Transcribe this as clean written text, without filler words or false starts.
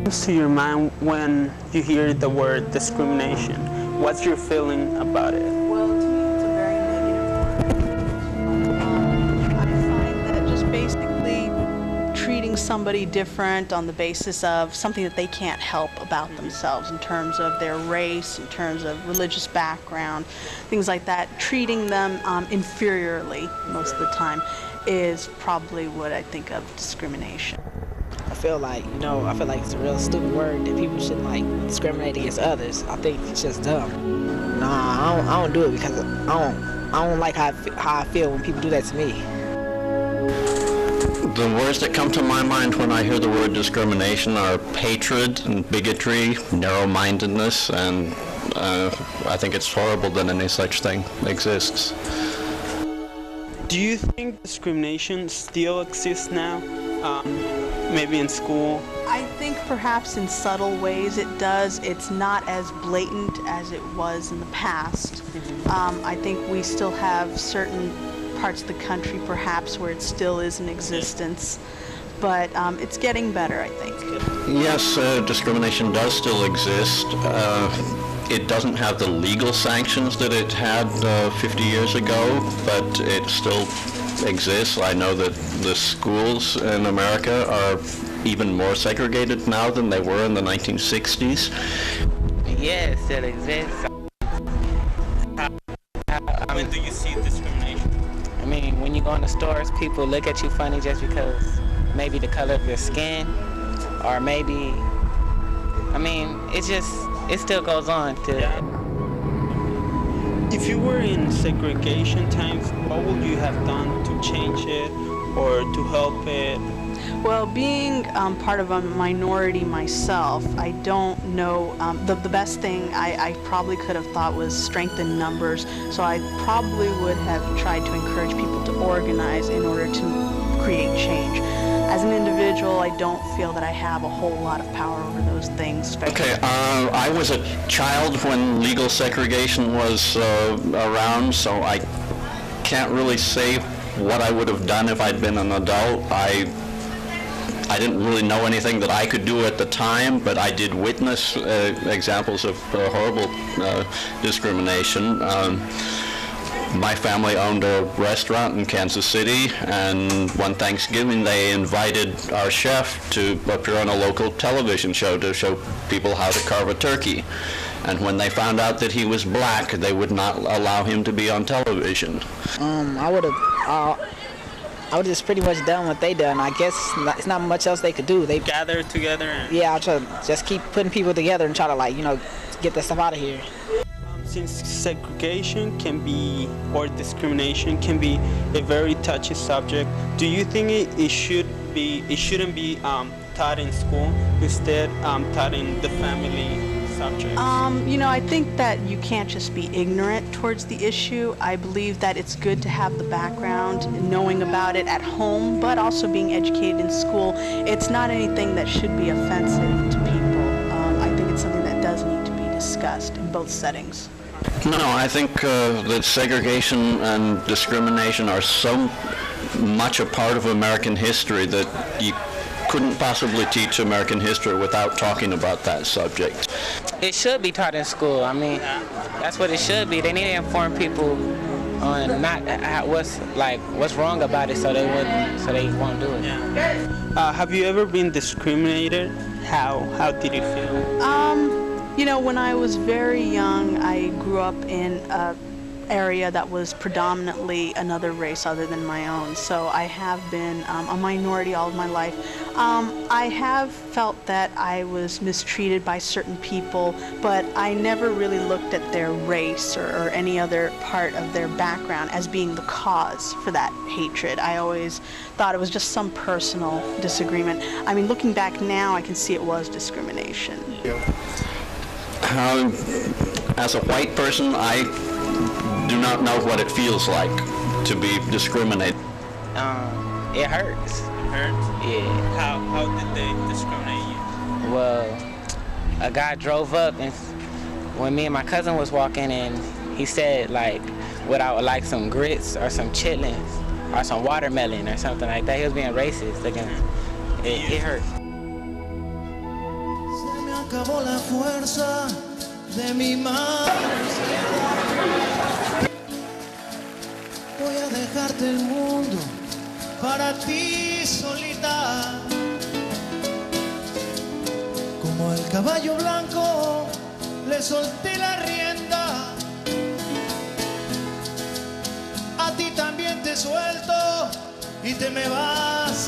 comes to your mind when you hear the word discrimination? What's your feeling about it? Well, to me, it's a very negative word. I find that just basically treating somebody different on the basis of something that they can't help about themselves in terms of their race, in terms of religious background, things like that, treating them inferiorly most of the time is probably what I think of discrimination. I feel like it's a real stupid word that people shouldn't like discriminate against others. I think it's just dumb. Nah, I don't do it because I don't like how I feel when people do that to me. The words that come to my mind when I hear the word discrimination are hatred and bigotry, narrow-mindedness, and I think it's horrible that any such thing exists. Do you think discrimination still exists now? Maybe in school? I think perhaps in subtle ways it does. It's not as blatant as it was in the past. I think we still have certain parts of the country perhaps where it still is in existence, but it's getting better, I think. Yes, discrimination does still exist. It doesn't have the legal sanctions that it had 50 years ago, but it still exists. I know that the schools in America are even more segregated now than they were in the 1960s. Yeah, it still exists. When do you see discrimination? I mean, when you go in the stores, people look at you funny just because maybe the color of your skin, or maybe, I mean, it still goes on to... Yeah. If you were in segregation times, what would you have done to change it or to help it? Well, being part of a minority myself, I don't know, the best thing I probably could have thought was strengthen numbers, so I probably would have tried to encourage people to organize in order to create change. As an individual, I don't feel that I have a whole lot of power over those things. Okay, I was a child when legal segregation was around, so I can't really say what I would have done if I'd been an adult. I didn't really know anything that I could do at the time, but I did witness examples of horrible discrimination. My family owned a restaurant in Kansas City, and one Thanksgiving they invited our chef to appear on a local television show to show people how to carve a turkey. And when they found out that he was black, they would not allow him to be on television. I would have just pretty much done what they done. I guess it's not much else they could do. They Gather together? Yeah, I'll try to just keep putting people together and try to get that stuff out of here. Since segregation can be, or discrimination can be a very touchy subject, do you think it shouldn't be taught in school, instead taught in the family subjects? I think that you can't just be ignorant towards the issue. I believe that it's good to have the background, knowing about it at home, but also being educated in school. It's not anything that should be offensive to people. I think it's something that does need to be discussed in both settings. No, I think that segregation and discrimination are so much a part of American history that you couldn't possibly teach American history without talking about that subject. It should be taught in school. I mean, that's what it should be. They need to inform people on what's wrong about it, so they won't do it. Yeah. Have you ever been discriminated? How did it feel? When I was very young, I grew up in an area that was predominantly another race other than my own. So I have been a minority all of my life. I have felt that I was mistreated by certain people, but I never really looked at their race or any other part of their background as being the cause for that hatred. I always thought it was just some personal disagreement. I mean, looking back now, I can see it was discrimination. As a white person, I do not know what it feels like to be discriminated. It hurts. It hurts? Yeah. How did they discriminate you? Well, a guy drove up, and when me and my cousin was walking, and he said would I like some grits or some chitlins or some watermelon or something like that. He was being racist again. It hurt. acabó la fuerza de mi mano. Voy a dejarte el mundo para ti solita. Como el caballo blanco le solté la rienda. A ti también te suelto y te me vas